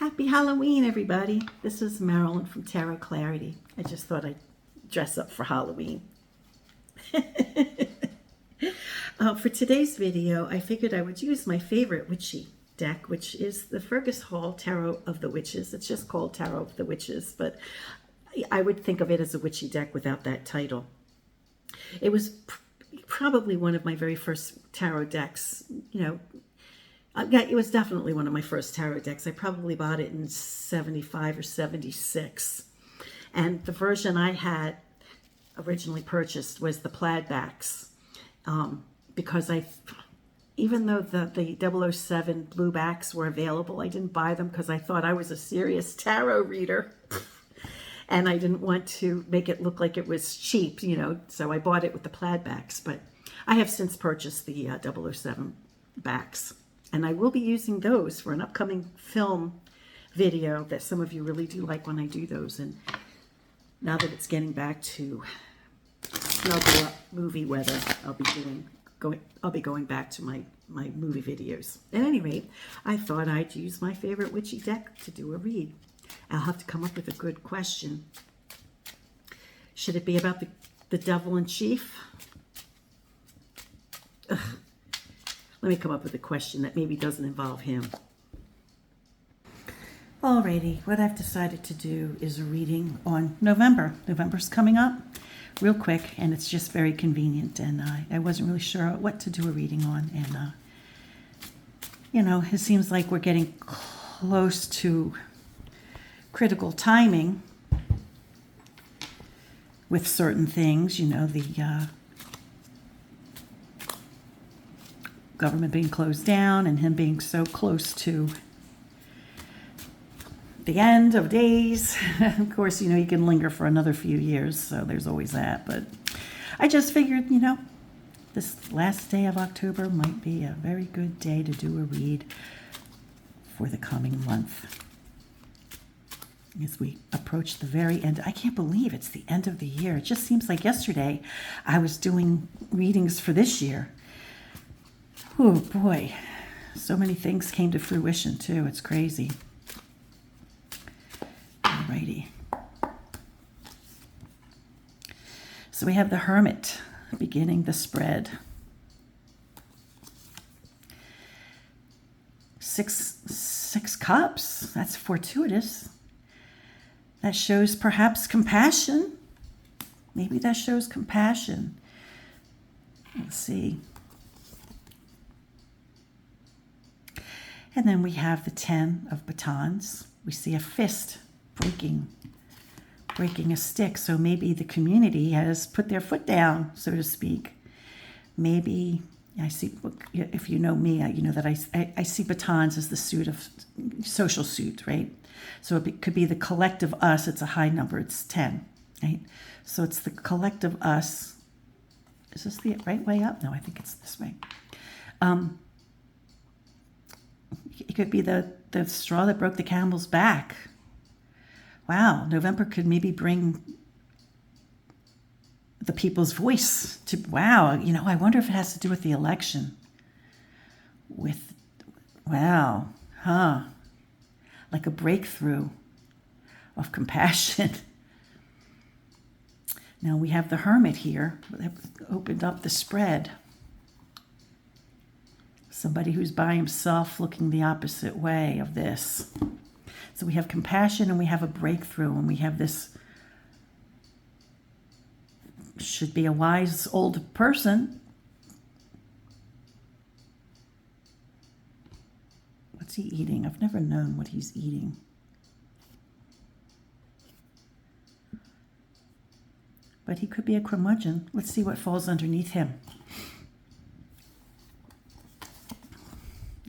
Happy Halloween, everybody. This is Marilyn from Tarot Clarity. I just thought I'd dress up for Halloween. For today's video, I figured I would use my favorite witchy deck, which is the Fergus Hall Tarot of the Witches. It's just called Tarot of the Witches, but I would think of it as a witchy deck without that title. It was probably one of my very first tarot decks, it was definitely one of my first tarot decks. I probably bought it in 75 or 76. And the version I had originally purchased was the plaid backs. Because even though the 007 blue backs were available, I didn't buy them because I thought I was a serious tarot reader. And I didn't want to make it look like it was cheap, so I bought it with the plaid backs. But I have since purchased the 007 backs. And I will be using those for an upcoming film video that some of you really do like when I do those. And now that it's getting back to snuggle up movie weather, I'll be going back to my movie videos. At any rate, I thought I'd use my favorite witchy deck to do a read. I'll have to come up with a good question. Should it be about the devil in chief? Ugh. Let me come up with a question that maybe doesn't involve him. Alrighty, what I've decided to do is a reading on November. November's coming up real quick, and it's just very convenient, and I wasn't really sure what to do a reading on, and it seems like we're getting close to critical timing with certain things, the government being closed down and him being so close to the end of days. Of course, he can linger for another few years, so there's always that. But I just figured, this last day of October might be a very good day to do a read for the coming month. As we approach the very end, I can't believe it's the end of the year. It just seems like yesterday I was doing readings for this year. Oh boy, so many things came to fruition too. It's crazy. Alrighty. So we have the Hermit beginning the spread. Six cups. That's fortuitous. That shows perhaps compassion. Maybe that shows compassion. Let's see. And then we have the 10 of batons. We see a fist breaking a stick. So maybe the community has put their foot down, so to speak. Maybe, I see, if you know me, you know that I see batons as the social suit, right? So it could be the collective us. It's a high number. It's 10, right? So it's the collective us. Is this the right way up? No, I think it's this way. It could be the straw that broke the camel's back. Wow, November could maybe bring the people's voice to, wow, I wonder if it has to do with the election. Like a breakthrough of compassion. Now we have the Hermit here that opened up the spread. Somebody who's by himself looking the opposite way of this. So we have compassion and we have a breakthrough, and we have this, should be a wise old person. What's he eating? I've never known what he's eating. But he could be a curmudgeon. Let's see what falls underneath him.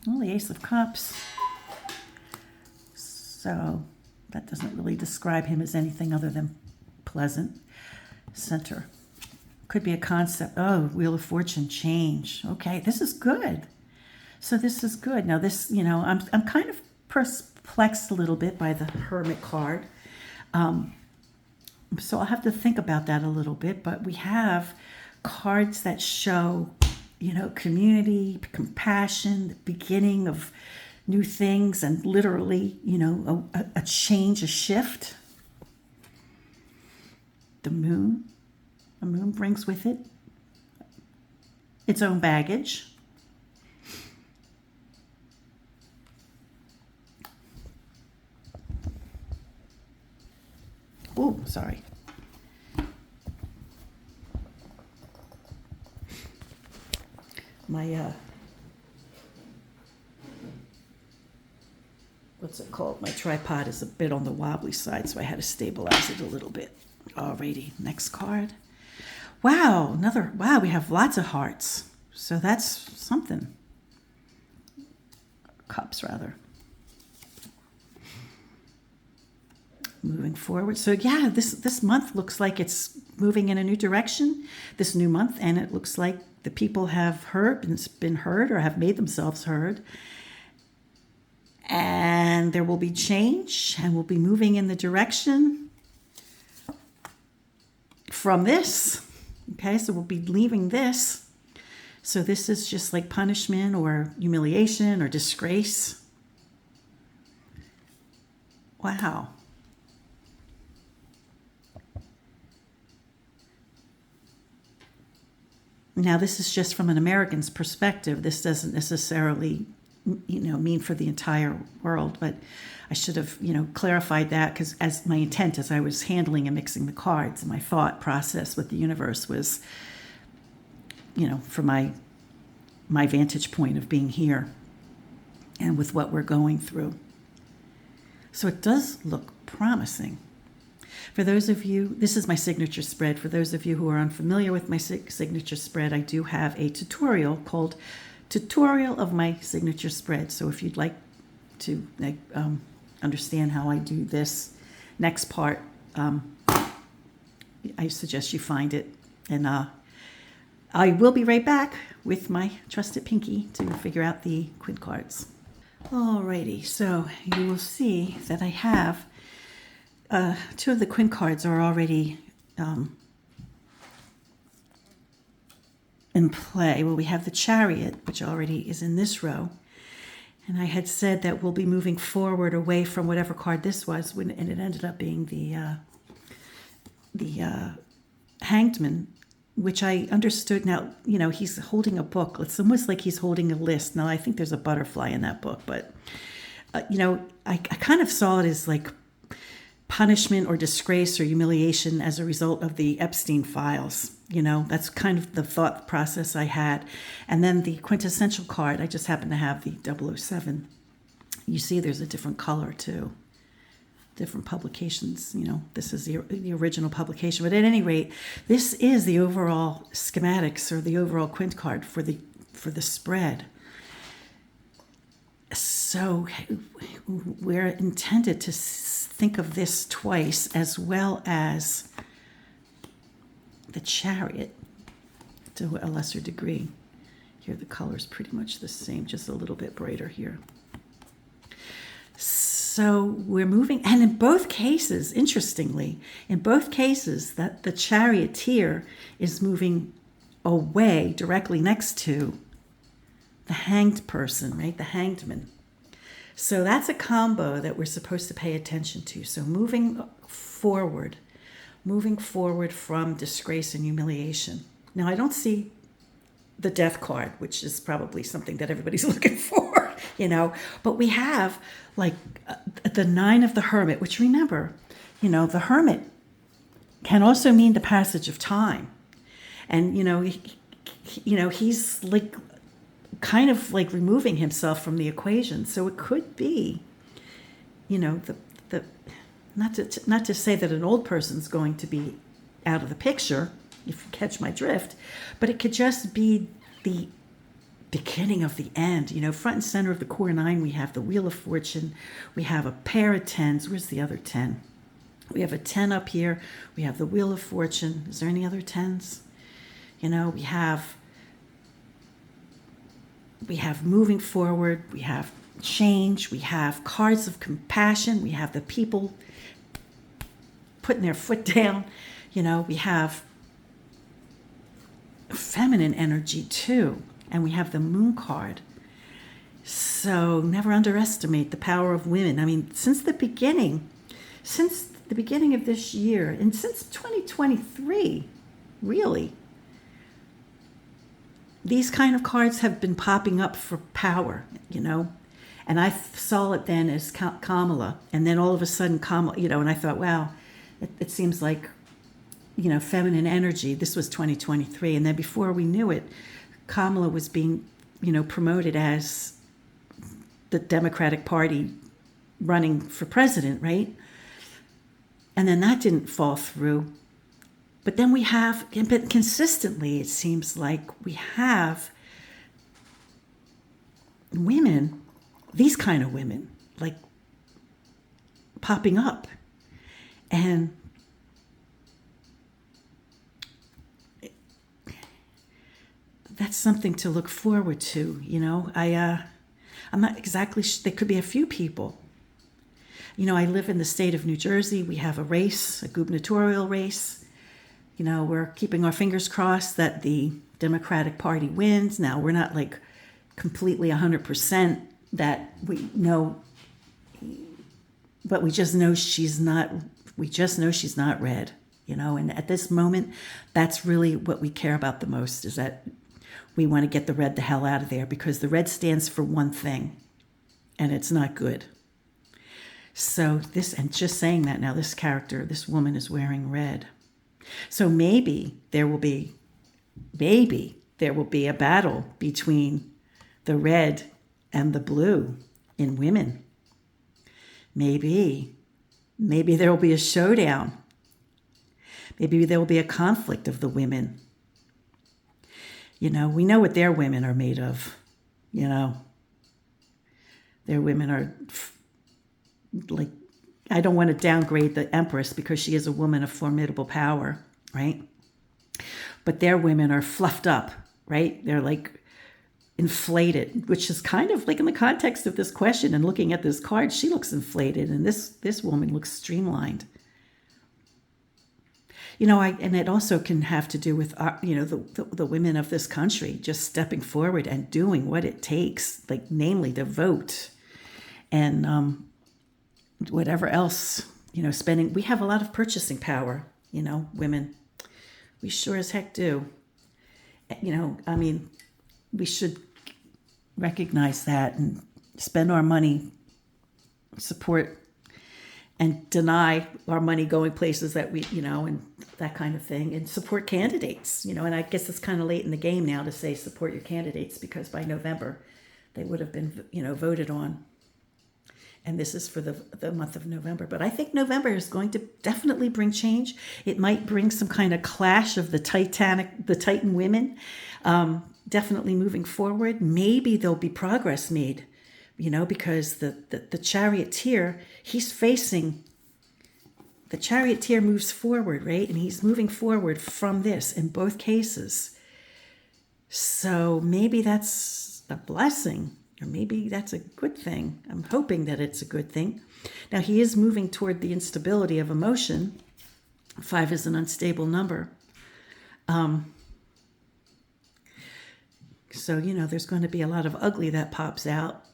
Well, the Ace of Cups. So that doesn't really describe him as anything other than pleasant. Center. Could be a concept. Oh, Wheel of Fortune, change. Okay, this is good. So this is good. Now this, I'm kind of perplexed a little bit by the Hermit card. So I'll have to think about that a little bit. But we have cards that show, community, compassion, the beginning of new things and literally, a change, a shift. The moon brings with it its own baggage. Oh, sorry. My, what's it called? My tripod is a bit on the wobbly side, so I had to stabilize it a little bit. Alrighty, next card. Wow, wow, we have lots of hearts. So that's something. Cups, rather. Moving forward. So yeah, this month looks like it's moving in a new direction, this new month, and it looks like the people have been heard or have made themselves heard. And there will be change, and we'll be moving in the direction from this. Okay, so we'll be leaving this. So this is just like punishment or humiliation or disgrace. Wow. Now, this is just from an American's perspective. This doesn't necessarily, mean for the entire world, but I should have, clarified that, because as my intent as I was handling and mixing the cards, and my thought process with the universe was, for my vantage point of being here and with what we're going through. So it does look promising. For those of you, this is my signature spread. For those of you who are unfamiliar with my signature spread, I do have a tutorial called Tutorial of My Signature Spread. So if you'd like to understand how I do this next part, I suggest you find it. And I will be right back with my trusted Pinky to figure out the Quint cards. Alrighty, so you will see that I have two of the Quint cards are already in play. Well, we have the Chariot, which already is in this row. And I had said that we'll be moving forward away from whatever card this was, and it ended up being the Hanged Man, which I understood. Now, he's holding a book. It's almost like he's holding a list. Now, I think there's a butterfly in that book, but, I kind of saw it as like punishment or disgrace or humiliation as a result of the Epstein files. That's kind of the thought process I had. And then the quintessential card, I just happen to have the 007. You see there's a different color too. Different publications, this is the original publication. But at any rate, this is the overall schematics or the overall Quint card for the spread. So we're intended to think of this twice, as well as the Chariot to a lesser degree. Here the color is pretty much the same, just a little bit brighter here. So we're moving, and in both cases, interestingly, that the charioteer is moving away directly next to the hanged person, right? The hanged man. So that's a combo that we're supposed to pay attention to. So moving forward from disgrace and humiliation. Now, I don't see the Death card, which is probably something that everybody's looking for, but we have like the Nine of the Hermit, which, remember, the Hermit can also mean the passage of time. And, he's like kind of like removing himself from the equation. So it could be, not to say that an old person's going to be out of the picture, if you catch my drift, but it could just be the beginning of the end. Front and center of the core nine, we have the Wheel of Fortune. We have a pair of tens. Where's the other 10? We have a 10 up here. We have the Wheel of Fortune. Is there any other tens? We have moving forward. We have change. We have cards of compassion. We have the people putting their foot down. We have feminine energy too. And we have the Moon card. So never underestimate the power of women. I mean, since the beginning of this year, and since 2023, really, these kind of cards have been popping up for power, And I saw it then as Kamala, and then all of a sudden Kamala, and I thought, wow, it seems like, feminine energy. This was 2023, and then before we knew it, Kamala was being, promoted as the Democratic Party running for president, right? And then that didn't fall through. But then we have, but consistently, it seems like we have women, these kind of women, like popping up. And that's something to look forward to, I'm not exactly sure. There could be a few people. I live in the state of New Jersey. We have a race, a gubernatorial race. We're keeping our fingers crossed that the Democratic Party wins. Now, we're not like completely 100% that we know, but we just know she's not red, and at this moment, that's really what we care about the most, is that we want to get the red the hell out of there, because the red stands for one thing, and it's not good. So and just saying that now, this woman is wearing red. So maybe there will be a battle between the red and the blue in women. Maybe there will be a showdown. Maybe there will be a conflict of the women. We know what their women are made of. Their women are like, I don't want to downgrade the Empress because she is a woman of formidable power, right? But their women are fluffed up, right? They're like inflated, which is kind of like, in the context of this question and looking at this card, she looks inflated, and this woman looks streamlined. And it also can have to do with, the women of this country just stepping forward and doing what it takes, like namely to vote and whatever else, spending. We have a lot of purchasing power, women. We sure as heck do. We should recognize that and spend our money, support, and deny our money going places that we, and that kind of thing, and support candidates, and I guess it's kind of late in the game now to say support your candidates, because by November they would have been, voted on. And this is for the month of November. But I think November is going to definitely bring change. It might bring some kind of clash of the Titan women, definitely moving forward. Maybe there'll be progress made, because the charioteer, the charioteer moves forward, right? And he's moving forward from this in both cases. So maybe that's a blessing. Or maybe that's a good thing. I'm hoping that it's a good thing. Now, he is moving toward the instability of emotion. 5 is an unstable number. So, there's going to be a lot of ugly that pops out,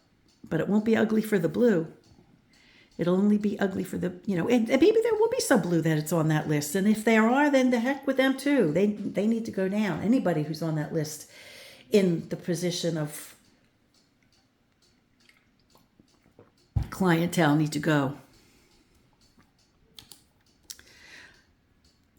but it won't be ugly for the blue. It'll only be ugly for the, and maybe there will be some blue that it's on that list. And if there are, then the heck with them too. They need to go down. Anybody who's on that list in the position of clientele need to go.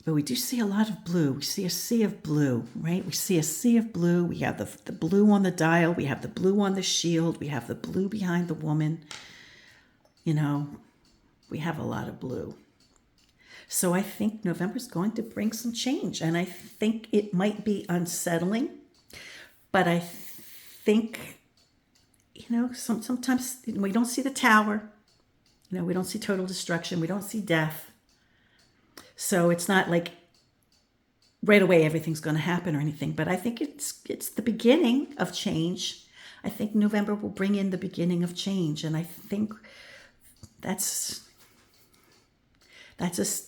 But we do see a lot of blue. We see a sea of blue, right? We see a sea of blue. We have the blue on the dial. We have the blue on the shield. We have the blue behind the woman. We have a lot of blue. So I think November's going to bring some change. And I think it might be unsettling. But I think, sometimes we don't see the tower. We don't see total destruction. We don't see death. So it's not like right away everything's going to happen or anything. But I think it's the beginning of change. I think November will bring in the beginning of change. And I think that's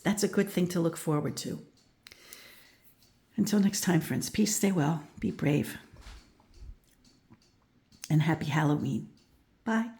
a good thing to look forward to. Until next time, friends, peace, stay well, be brave. and happy Halloween. Bye.